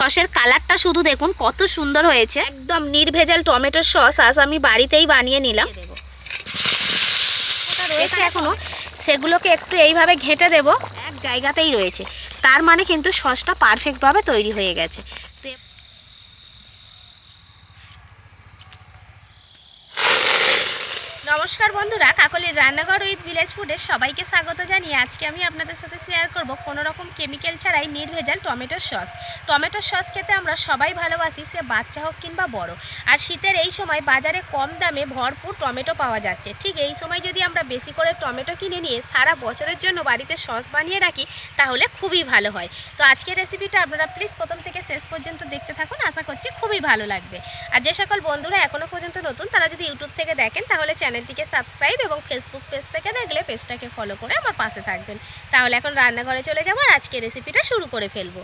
সসের কালারটা শুধু দেখুন কত সুন্দর হয়েছে, একদম নির্ভেজাল টমেটোর সস আজ আমি বাড়িতেই বানিয়ে নিলাম। রয়েছে এখনো, সেগুলোকে একটু এইভাবে ঘেঁটে দেব, এক জায়গাতেই রয়েছে, তার মানে কিন্তু সসটা পারফেক্টভাবে তৈরি হয়ে গেছে। নমস্কার বন্ধুরা, কাকলির রান্নাঘর উইথ ভিলেজ ফুডের সবাইকে স্বাগত জানিয়ে আজকে আমি আপনাদের সাথে শেয়ার করব কোনো রকম কেমিক্যাল ছাড়াই নির্ভেজাল টমেটোর সস। টমেটোর সস খেতে আমরা সবাই ভালোবাসি, সে বাচ্চা হোক কিংবা বড়। আর শীতের এই সময় বাজারে কম দামে ভরপুর টমেটো পাওয়া যাচ্ছে। ঠিক এই সময় যদি আমরা বেশি করে টমেটো কিনে নিয়ে সারা বছরের জন্য বাড়িতে সস বানিয়ে রাখি তাহলে খুবই ভালো হয়। তো আজকের রেসিপিটা আপনারা প্লিজ প্রথম থেকে শেষ পর্যন্ত দেখতে থাকুন, আশা করছি খুবই ভালো লাগবে। আর যে সকল বন্ধুরা এখনও পর্যন্ত নতুন তারা যদি ইউটিউব থেকে দেখেন তাহলে চ্যানেলটিকে সাবস্ক্রাইব এবং ফেসবুক পেজ থেকে দেখলে পেজটাকে ফলো করে আমার পাশে থাকবেন। তাহলে এখন রান্নাঘরে চলে যাবো আর আজকে রেসিপিটা শুরু করে ফেলবো।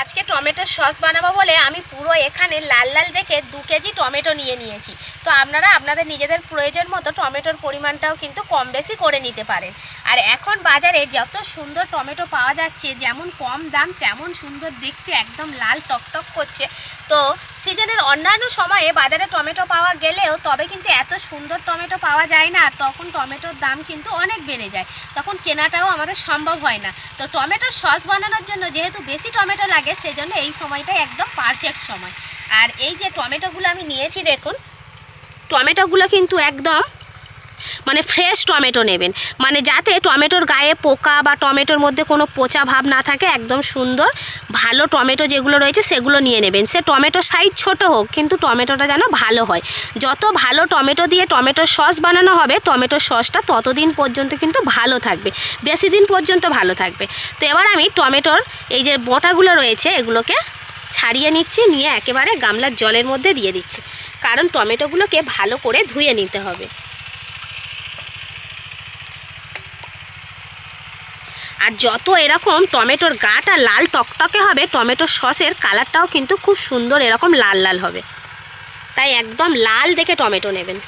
আজকে টমেটোর সস বানাবো বলে আমি পুরো এখানে লাল লাল দেখে 2 কেজি টমেটো নিয়ে নিয়েছি। তো আপনারা আপনাদের নিজেদের প্রয়োজন মতো টমেটোর পরিমাণটাও কিন্তু কম বেশি করে নিতে পারেন। আর এখন বাজারে যত সুন্দর টমেটো পাওয়া যাচ্ছে, যেমন কম দাম তেমন সুন্দর দেখতে, একদম লাল টকটক করছে। তো সিজনের অন্যান্য সময়ে বাজারে টমেটো পাওয়া গেলেও তবে কিন্তু এত সুন্দর টমেটো পাওয়া যায় না, তখন টমেটোর দাম কিন্তু অনেক বেড়ে যায়, তখন কেনাটাও আমাদের সম্ভব হয় না। তো টমেটোর সস বানানোর জন্য যেহেতু বেশি টমেটো লাগে, সেজন্য এই সময়টাই একদম পারফেক্ট সময়। আর এই যে টমেটোগুলো আমি নিয়েছি দেখুন, টমেটোগুলো কিন্তু একদম মানে ফ্রেশ টমেটো নেবেন, মানে যাতে টমেটোর গায়ে পোকা বা টমেটোর মধ্যে কোনো পচা ভাব না থাকে, একদম সুন্দর ভালো টমেটো যেগুলো রয়েছে সেগুলো নিয়ে নেবেন। সে টমেটোর সাইজ ছোট হোক, কিন্তু টমেটোটা যেন ভালো হয়। যত ভালো টমেটো দিয়ে টমেটোর সস বানানো হবে, টমেটোর সসটা ততদিন পর্যন্ত কিন্তু ভালো থাকবে, বেশি দিন পর্যন্ত ভালো থাকবে। তো এবার আমি টমেটোর এই যে বোঁটাগুলো রয়েছে এগুলোকে ছাড়িয়ে নিচ্ছি, নিয়ে একেবারে গামলার জলের মধ্যে দিয়ে দিচ্ছি, কারণ টমেটোগুলোকে ভালো করে ধুয়ে নিতে হবে। আর যত এরকম টমেটোর গাটা লাল টকটকে হবে, টমেটোর সসের কালারটাও কিন্তু খুব সুন্দর এরকম লাল লাল হবে। তাই একদম লাল দেখে টমেটো নেবেন।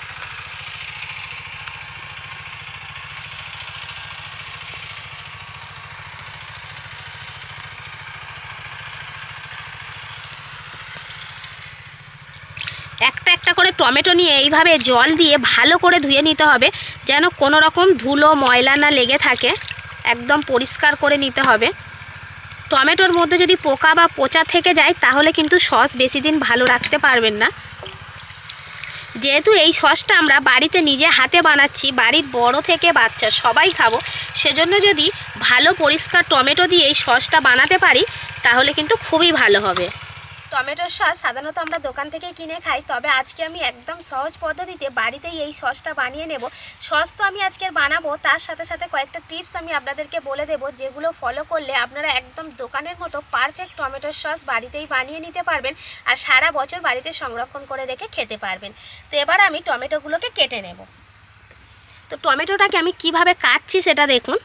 একটা একটা করে টমেটো নিয়ে এইভাবে জল দিয়ে ভালো করে ধুয়ে নিতে হবে, যেন কোনো রকম ধুলো ময়লা না লেগে থাকে, একদম পরিষ্কার করে নিতে হবে। টমেটোর মধ্যে যদি পোকা বা পচা থেকে যায় তাহলে কিন্তু সস বেশি দিন ভালো রাখতে পারবেন না। যেহেতু এই সসটা আমরা বাড়িতে নিজে হাতে বানাচ্ছি, বাড়ির বড় থেকে বাচ্চা সবাই খাবো, সেজন্য যদি ভালো পরিষ্কার টমেটো দিয়ে এই সসটা বানাতে পারি তাহলে কিন্তু খুবই ভালো হবে। টমেটোর সস সাধারণত আমরা দোকান থেকে কিনে খাই, তবে আজকে আমি একদম সহজ পদ্ধতিতে বাড়িতেই এই সসটা বানিয়ে নেব। সস তো আমি আজকে বানাবো, তার সাথে সাথে কয়েকটা টিপস আমি আপনাদেরকে বলে দেব, যেগুলো ফলো করলে আপনারা একদম দোকানের মতো পারফেক্ট টমেটোর সস বাড়িতেই বানিয়ে নিতে পারবেন আর সারা বছর বাড়িতে সংরক্ষণ করে রেখে খেতে পারবেন। তো এবার আমি টমেটোগুলোকে কেটে নেব। তো টমেটোটাকে আমি কিভাবে কাটছি সেটা দেখুন।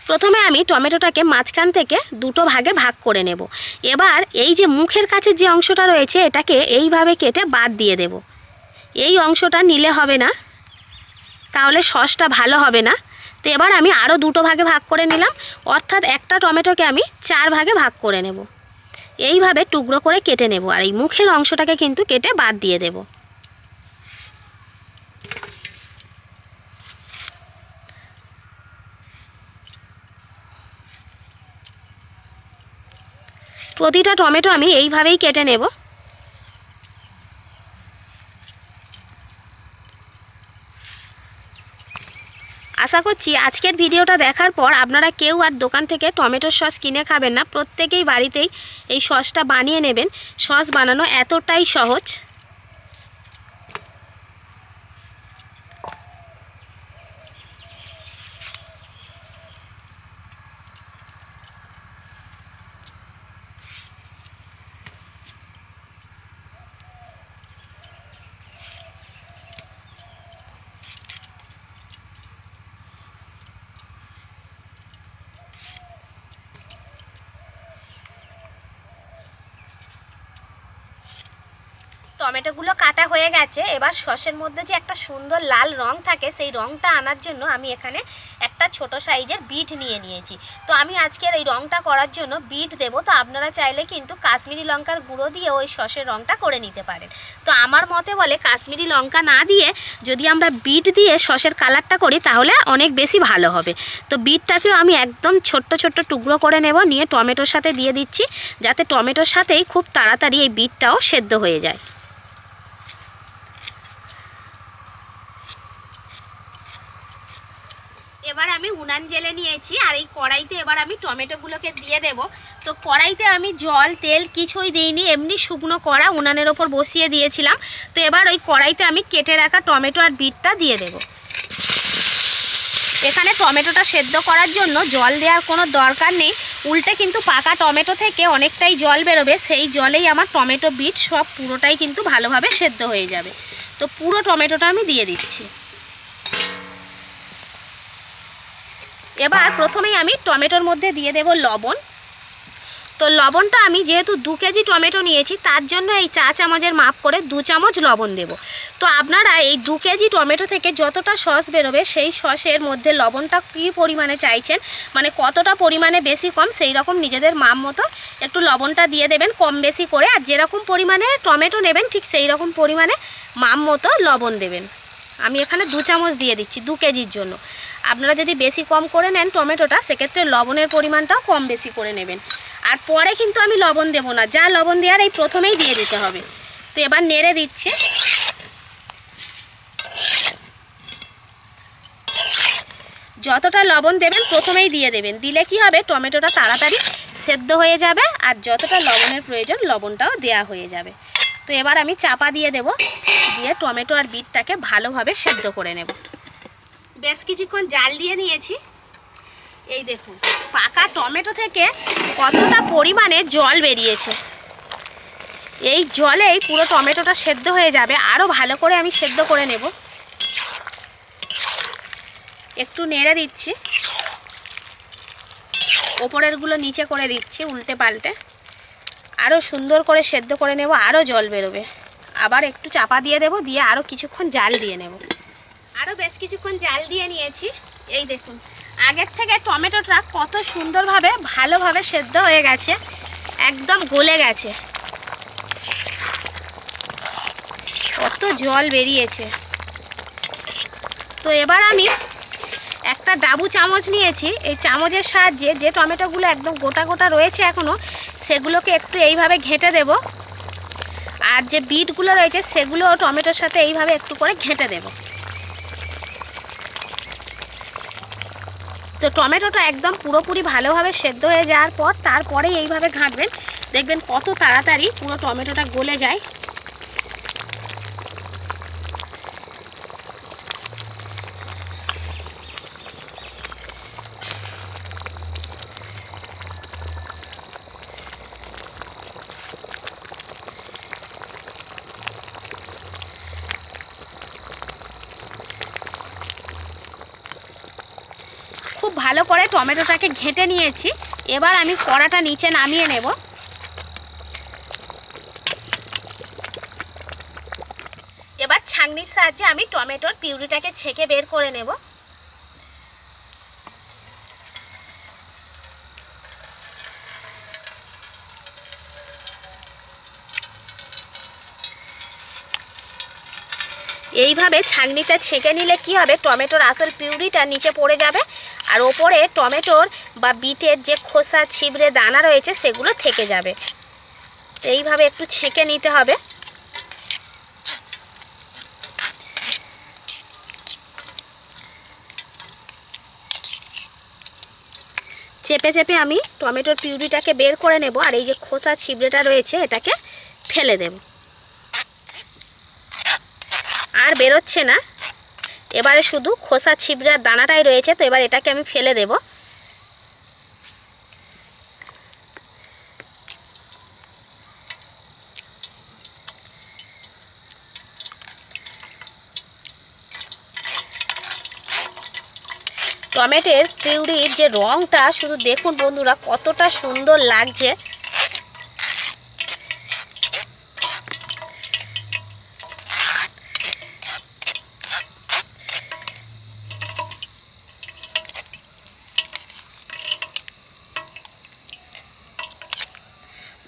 প্রথমে আমি টমেটোটাকে মাঝখান থেকে দুটো ভাগে ভাগ করে নেব। এবার এই যে মুখের কাছে যে অংশটা রয়েছে এটাকে এইভাবে কেটে বাদ দিয়ে দেব। এই অংশটা নিলে হবে না, তাহলে সসটা ভালো হবে না। তো এবার আমি আরও দুটো ভাগে ভাগ করে নিলাম, অর্থাৎ একটা টমেটোকে আমি 4 ভাগে ভাগ করে নেব। এইভাবে টুকরো করে কেটে নেব, আর এই মুখের অংশটাকে কিন্তু কেটে বাদ দিয়ে দেব। প্রতিটা টমেটো আমি এইভাবেই কেটে নেব। আশা করছি আজকের ভিডিওটা দেখার পর আপনারা কেউ আর দোকান থেকে টমেটোর সস কিনে খাবেন না, প্রত্যেকেই বাড়িতেই এই সসটা বানিয়ে নেবেন। সস বানানো এতটাই সহজ। টমেটোগুলো কাটা হয়ে গেছে। এবার সসের মধ্যে যে একটা সুন্দর লাল রং থাকে সেই রংটা আনার জন্য আমি এখানে একটা ছোট সাইজের বিট নিয়েছি। তো আমি আজকের এই রংটা করার জন্য বিট দেব। তো আপনারা চাইলে কিন্তু কাশ্মীরি লঙ্কার গুঁড়ো দিয়ে ওই সসের রংটা করে নিতে পারেন। তো আমার মতে বলে কাশ্মীরি লঙ্কা না দিয়ে যদি আমরা বিট দিয়ে সসের কালারটা করি তাহলে অনেক বেশি ভালো হবে। তো বিটটাকেও আমি একদম ছোট্ট ছোট্ট টুকরো করে নেব, নিয়ে টমেটোর সাথে দিয়ে দিচ্ছি, যাতে টমেটোর সাথেই খুব তাড়াতাড়ি এই বিটটাও সেদ্ধ হয়ে যায়। এবার আমি উনান জেলে নিয়েছি, আর এই কড়াইতে এবার আমি টমেটোগুলোকে দিয়ে দেব। তো কড়াইতে আমি জল তেল কিছুই দিইনি, এমনি শুকনো কড়া উনানের ওপর বসিয়ে দিয়েছিলাম। তো এবার ওই কড়াইতে আমি কেটে রাখা টমেটো আর বিটটা দিয়ে দেব। এখানে টমেটোটা সেদ্ধ করার জন্য জল দেওয়ার কোনো দরকার নেই, উল্টে কিন্তু পাকা টমেটো থেকে অনেকটাই জল বেরোবে, সেই জলেই আমার টমেটো বিট সব পুরোটাই কিন্তু ভালোভাবে সেদ্ধ হয়ে যাবে। তো পুরো টমেটোটা আমি দিয়ে দিচ্ছি। এবার প্রথমেই আমি টমেটোর মধ্যে দিয়ে দেব লবণ। তো লবণটা আমি যেহেতু 2 কেজি টমেটো নিয়েছি তার জন্য এই চা চামচের মাপ করে 2 চামচ লবণ দেব। তো আপনারা এই 2 কেজি টমেটো থেকে যতটা সস বেরোবে সেই সসের মধ্যে লবণটা কী পরিমাণে চাইছেন, মানে কতটা পরিমাণে বেশি কম, সেই রকম নিজেদের মাপ মতো একটু লবণটা দিয়ে দেবেন কম বেশি করে। আর যেরকম পরিমাণে টমেটো নেবেন ঠিক সেই রকম পরিমাণে মাপ মতো লবণ দেবেন। আমি এখানে 2 চামচ দিয়ে দিচ্ছি 2 কেজির জন্য। আপনারা যদি বেশি কম করে নেন টমেটোটা, সেক্ষেত্রে লবণের পরিমাণটাও কম বেশি করে নেবেন। আর পরে কিন্তু আমি লবণ দেব না, যা লবণ দেওয়ার এই প্রথমেই দিয়ে দিতে হবে। তো এবার নেড়ে দিচ্ছি। যতটা লবণ দেবেন প্রথমেই দিয়ে দেবেন, দিলে কি হবে টমেটোটা তাড়াতাড়ি সেদ্ধ হয়ে যাবে, আর যতটা লবণের প্রয়োজন লবণটাও দেয়া হয়ে যাবে। তো এবার আমি চাপা দিয়ে দেব, দিয়ে টমেটো আর বিটটাকে ভালোভাবে সেদ্ধ করে নেব। বেশ কিছুক্ষণ জাল দিয়ে নিয়েছি। এই দেখুন পাকা টমেটো থেকে কতটা পরিমাণে জল বেরিয়েছে। এই জলেই পুরো টমেটোটা সেদ্ধ হয়ে যাবে। আরও ভালো করে আমি সেদ্ধ করে নেব। একটু নেড়ে দিচ্ছি, ওপরেরগুলো নিচে করে দিচ্ছি উল্টে পাল্টে। আরও সুন্দর করে সেদ্ধ করে নেব, আরও জল বেরোবে। আবার একটু চাপা দিয়ে দেব, দিয়ে আরও কিছুক্ষণ জাল দিয়ে নেব। আরও বেশ কিছুক্ষণ জাল দিয়ে নিয়েছি। এই দেখুন আগের থেকে টমেটোটা কত সুন্দরভাবে ভালোভাবে সেদ্ধ হয়ে গেছে, একদম গলে গেছে, কত জল বেরিয়েছে। তো এবার আমি একটা ডাবু চামচ নিয়েছি, এই চামচের সাহায্যে যে টমেটোগুলো একদম গোটা গোটা রয়েছে এখনও, সেগুলোকে একটু এইভাবে ঘেঁটে দেব। আর যে বিটগুলো রয়েছে সেগুলো টমেটোর সাথে এইভাবে একটু করে ঘেঁটে দেব। তো টমেটোটা একদম পুরোপুরি ভালোভাবে সেদ্ধ হয়ে যাওয়ার পর তারপরেই এইভাবে ঘাঁটবেন, দেখবেন কত তাড়াতাড়ি পুরো টমেটোটা গলে যায়। খুব ভালো করে টমেটোটাকে ঘেঁটে নিয়েছি। এবার আমি কড়াটা নিচে নামিয়ে নেব। এবার ছাঁকনির সাহায্যে আমি টমেটোর পিউরিটাকে ছেঁকে বের করে নেব। এইভাবে ছাঁকনিটা ছেঁকে নিলে কি হবে, টমেটোর আসল পিউরিটা নিচে পড়ে যাবে, আর ওপরে টমেটোর বা বিটের যে খোসা ছিবড়ে দানা রয়েছে সেগুলো থেকে যাবে। এইভাবে একটু ছেঁকে নিতে হবে। চেপে চেপে আমি টমেটোর পিউরিটাকে বের করে নেব, আর এই যে খোসা ছিবড়েটা রয়েছে এটাকে ফেলে দেব। আর বেরোচ্ছে না, এবারে শুধু খোসা ছিবড়ার দানাটাই রয়েছে। তো এবার এটাকে আমি ফেলে দেব। টমেটোর পিউরির যে রঙটা শুধু দেখুন বন্ধুরা কতটা সুন্দর লাগছে।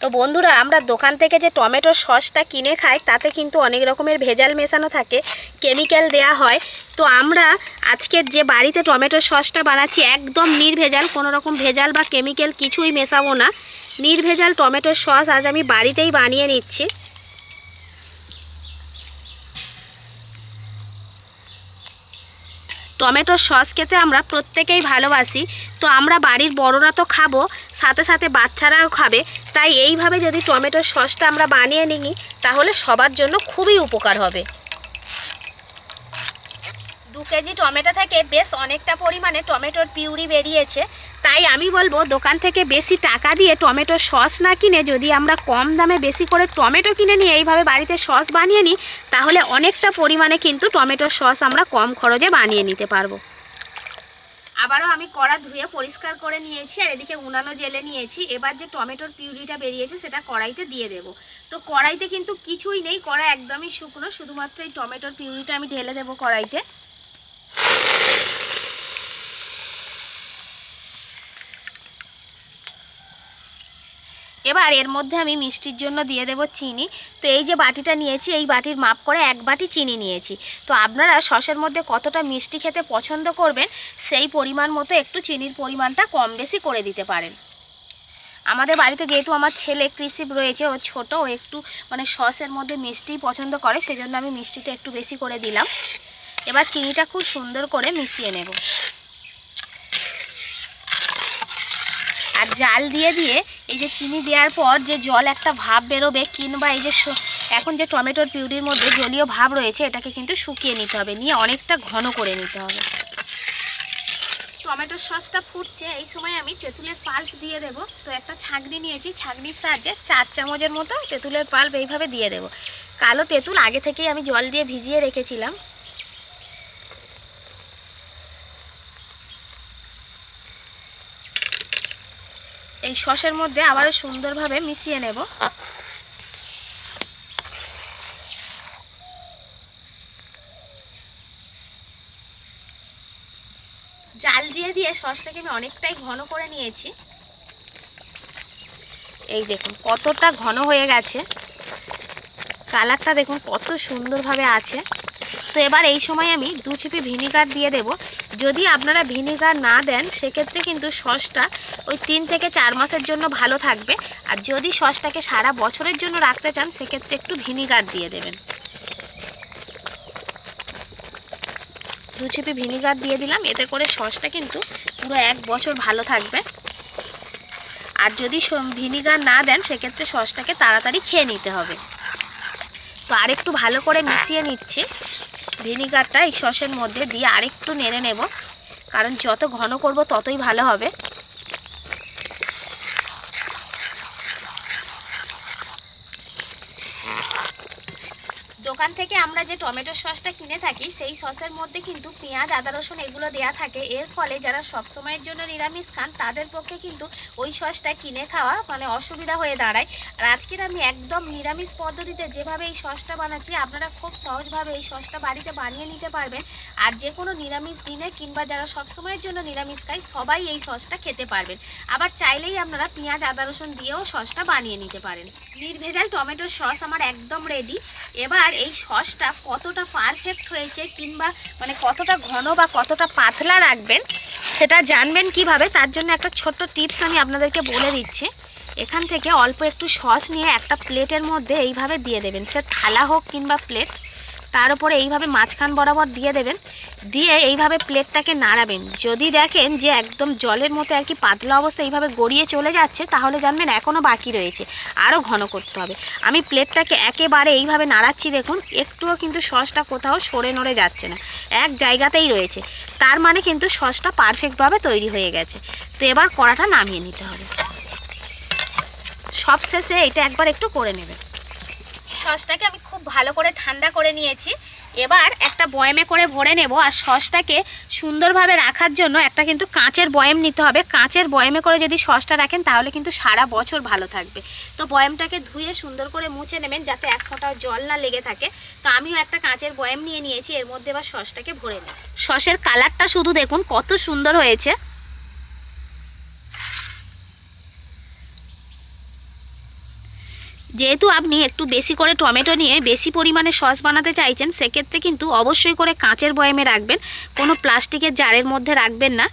তো বন্ধুরা, আমরা দোকান থেকে যে টমেটোর সসটা কিনে খাই তাতে কিন্তু অনেক রকমের ভেজাল মেশানো থাকে, কেমিক্যাল দেয়া হয়। তো আমরা আজকের যে বাড়িতে টমেটোর সসটা বানাচ্ছি একদম নির্ভেজাল, কোনো রকম ভেজাল বা কেমিক্যাল কিছুই মেশাবো না। নির্ভেজাল টমেটোর সস আজ আমি বাড়িতেই বানিয়ে নিচ্ছি। টমেটোর সস খেতে আমরা প্রত্যেকেই ভালোবাসি। তো আমরা বাড়ির বড়রা তো খাবো, সাথে সাথে বাচ্চারাও খাবে। তাই এইভাবে যদি টমেটোর সসটা আমরা বানিয়ে নিই তাহলে সবার জন্য খুবই উপকার হবে। 2 কেজি টমেটো থেকে বেশ অনেকটা পরিমাণে টমেটোর পিউরি বেরিয়েছে। তাই আমি বলবো দোকান থেকে বেশি টাকা দিয়ে টমেটোর সস না কিনে যদি আমরা কম দামে বেশি করে টমেটো কিনে নিয়ে এইভাবে বাড়িতে সস বানিয়ে নিই তাহলে অনেকটা পরিমাণে কিন্তু টমেটোর সস আমরা কম খরচে বানিয়ে নিতে পারবো। আবারও আমি কড়া ধুয়ে পরিষ্কার করে নিয়েছি আর এদিকে উনানও জেলে নিয়েছি। এবার যে টমেটোর পিউরিটা বেরিয়েছে সেটা কড়াইতে দিয়ে দেব। তো কড়াইতে কিন্তু কিছুই নেই, কড়া একদমই শুকনো, শুধুমাত্র এই টমেটোর পিউরিটা আমি ঢেলে দেবো কড়াইতে। এবার এর মধ্যে আমি মিষ্টির জন্য দিয়ে দেব চিনি। তো এই যে বাটিটা নিয়েছি এই বাটির মাপ করে 1 বাটি চিনি নিয়েছি। তো আপনারা সসের মধ্যে কতটা মিষ্টি খেতে পছন্দ করবেন সেই পরিমাণ মতো একটু চিনির পরিমাণটা কম বেশি করে দিতে পারেন। আমাদের বাড়িতে যেহেতু আমার ছেলে কৃষিব রয়েছে, ও ছোটো, ও একটু মানে সসের মধ্যে মিষ্টি পছন্দ করে, সেজন্য আমি মিষ্টিটা একটু বেশি করে দিলাম। এবার চিনিটা খুব সুন্দর করে মিশিয়ে নেব আর জাল দিয়ে দিয়ে এই যে চিনি দেওয়ার পর যে জল একটা ভাব বেরোবে কিংবা এই যে এখন যে টমেটোর পিউরির মধ্যে জলীয় ভাব রয়েছে এটাকে কিন্তু শুকিয়ে নিতে হবে, নিয়ে অনেকটা ঘন করে নিতে হবে। টমেটোর সসটা ফুটছে, এই সময় আমি তেঁতুলের পাল্প দিয়ে দেব। তো একটা ছাঁকনি নিয়েছি, ছাঁকনির সাহায্যে 4 চামচের মতো তেঁতুলের পাল্প এইভাবে দিয়ে দেব। কালো তেঁতুল আগে থেকেই আমি জল দিয়ে ভিজিয়ে রেখেছিলাম। এই সসের মধ্যে আবারও সুন্দরভাবে মিশিয়ে নেব। জাল দিয়ে দিয়ে সসটাকে আমি অনেকটাই ঘন করে নিয়েছি। এই দেখুন কতটা ঘন হয়ে গেছে, কালারটা দেখুন কত সুন্দরভাবে আছে। তো এবার এই সময় আমি 2 চিপি ভিনিগার দিয়ে দেব। যদি আপনারা ভিনিগার না দেন সেক্ষেত্রে কিন্তু সসটা ওই 3 থেকে 4 মাসের জন্য ভালো থাকবে। আর যদি সসটাকে সারা বছরের জন্য রাখতে চান সেক্ষেত্রে একটু ভিনিগার দিয়ে দেবেন। 2 চিপি ভিনিগার দিয়ে দিলাম, এতে করে সসটা কিন্তু পুরো 1 বছর ভালো থাকবে। আর যদি ভিনিগার না দেন সেক্ষেত্রে সসটাকে তাড়াতাড়ি খেয়ে নিতে হবে। তো আরেকটু ভালো করে মিশিয়ে নিচ্ছি। ভিনিগারটা এই সসের মধ্যে দিয়ে আরেকটু নেড়ে নেব, কারণ যত ঘন করব ততই ভালো হবে। দোকান থেকে আমরা যে টমেটো সসটা কিনে থাকি সেই সসের মধ্যে কিন্তু পেঁয়াজ, আদা, রসুন এগুলো দেয়া থাকে। এর ফলে যারা সব সময়ের জন্য নিরামিষ খান তাদের পক্ষে কিন্তু ওই সসটা কিনে খাওয়া মানে অসুবিধা হয়ে দাঁড়ায়। আর আজকের আমি একদম নিরামিষ পদ্ধতিতে যেভাবে এই সসটা বানাচ্ছি আপনারা খুব সহজভাবে এই সসটা বাড়িতে বানিয়ে নিতে পারবেন। আর যে কোনো নিরামিষ দিনে কিংবা যারা সব সময়ের জন্য নিরামিষ খায় সবাই এই সসটা খেতে পারবেন। আবার চাইলেই আপনারা পেঁয়াজ, আদা, রসুন দিয়েও সসটা বানিয়ে নিতে পারেন। নির্ভেজাল টমেটোর সস আমার একদম রেডি। এবার এই সসটা কতটা পারফেক্ট হয়েছে কিংবা মানে কতটা ঘন বা কতটা পাতলা রাখবেন সেটা জানবেন কিভাবে, তার জন্য একটা ছোট্ট টিপস আমি আপনাদেরকে বলে দিচ্ছি। এখান থেকে অল্প একটু সস নিয়ে একটা প্লেটের মধ্যে এইভাবে দিয়ে দেবেন, সে থালা হোক কিংবা প্লেট, তার উপরে এইভাবে মাঝখান বরাবর দিয়ে দেবেন। দিয়ে এইভাবে প্লেটটাকে নাড়াবেন। যদি দেখেন যে একদম জলের মতো আর কি পাতলা অবস্থা এইভাবে গড়িয়ে চলে যাচ্ছে তাহলে জানবেন এখনও বাকি রয়েছে, আরও ঘন করতে হবে। আমি প্লেটটাকে একেবারে এইভাবে নাড়াচ্ছি, দেখুন একটুও কিন্তু সসটা কোথাও সরে নড়ে যাচ্ছে না, এক জায়গাতেই রয়েছে, তার মানে কিন্তু সসটা পারফেক্টভাবে তৈরি হয়ে গেছে। তো এবার কড়াটা নামিয়ে নিতে হবে। সবশেষে এটা একবার একটু করে নেবেন। সসটাকে আমি খুব ভালো করে ঠান্ডা করে নিয়েছি। এবার একটা বয়ামে করে ভরে নেব। আর সসটাকে সুন্দরভাবে রাখার জন্য একটা কিন্তু কাঁচের বয়াম নিতে হবে। কাঁচের বয়ামে করে যদি সসটা রাখেন তাহলে কিন্তু সারা বছর ভালো থাকবে। তো বয়ামটাকে ধুয়ে সুন্দর করে মুছে নেবেন যাতে এক ফোঁটাও জল না লেগে থাকে। তো আমিও একটা কাঁচের বয়াম নিয়ে নিয়েছি, এর মধ্যে এবার সসটাকে ভরে নেব। সসের কালারটা শুধু দেখুন কত সুন্দর হয়েছে। যেহেতু আপনি একটু বেশি করে টমেটো নিয়ে বেশি পরিমাণে সস বানাতে চাইছেন, সেক্ষেত্রে কিন্তু অবশ্যই করে কাঁচের বয়ামে রাখবেন, কোনো প্লাস্টিকের জারের মধ্যে রাখবেন না,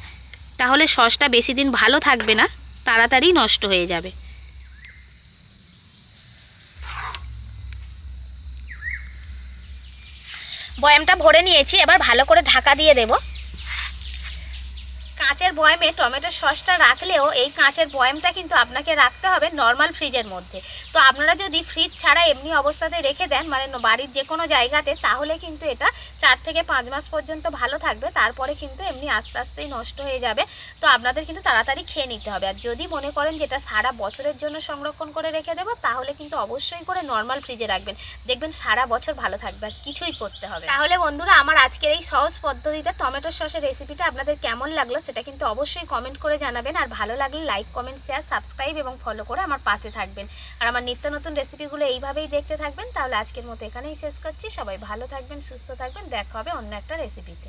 তাহলে সসটা বেশি দিন ভালো থাকবে না, তাড়াতাড়ি নষ্ট হয়ে যাবে। বয়ামটা ভরে নিয়েছি, এবার ভালো করে ঢাকা দিয়ে দেব। কাঁচের বয়ামে টমেটোর সসটা রাখলেও এই কাঁচের বয়ামটা কিন্তু আপনাকে রাখতে হবে নর্মাল ফ্রিজের মধ্যে। তো আপনারা যদি ফ্রিজ ছাড়া এমনি অবস্থাতে রেখে দেন, মানে বাড়ির যে কোনো জায়গাতে, তাহলে কিন্তু এটা 4 থেকে 5 মাস পর্যন্ত ভালো থাকবে, তারপরে কিন্তু এমনি আস্তে আস্তেই নষ্ট হয়ে যাবে। তো আপনাদের কিন্তু তাড়াতাড়ি খেয়ে নিতে হবে। আর যদি মনে করেন যে এটা সারা বছরের জন্য সংরক্ষণ করে রেখে দেবো, তাহলে কিন্তু অবশ্যই করে নর্মাল ফ্রিজে রাখবেন, দেখবেন সারা বছর ভালো থাকবে, আর কিছুই করতে হবে। তাহলে বন্ধুরা, আমার আজকের এই সহজ পদ্ধতিতে টমেটোর সসের রেসিপিটা আপনাদের কেমন লাগলো সেটা কিন্তু অবশ্যই কমেন্ট করে জানাবেন। আর ভালো লাগলে লাইক, কমেন্ট, শেয়ার, সাবস্ক্রাইব এবং ফলো করে আমার পাশে থাকবেন। আর আমার নিত্য নতুন রেসিপিগুলো এইভাবেই দেখতে থাকবেন। তাহলে আজকের মতো এখানেই শেষ করছি। সবাই ভালো থাকবেন, সুস্থ থাকবেন, দেখা হবে অন্য একটা রেসিপিতে।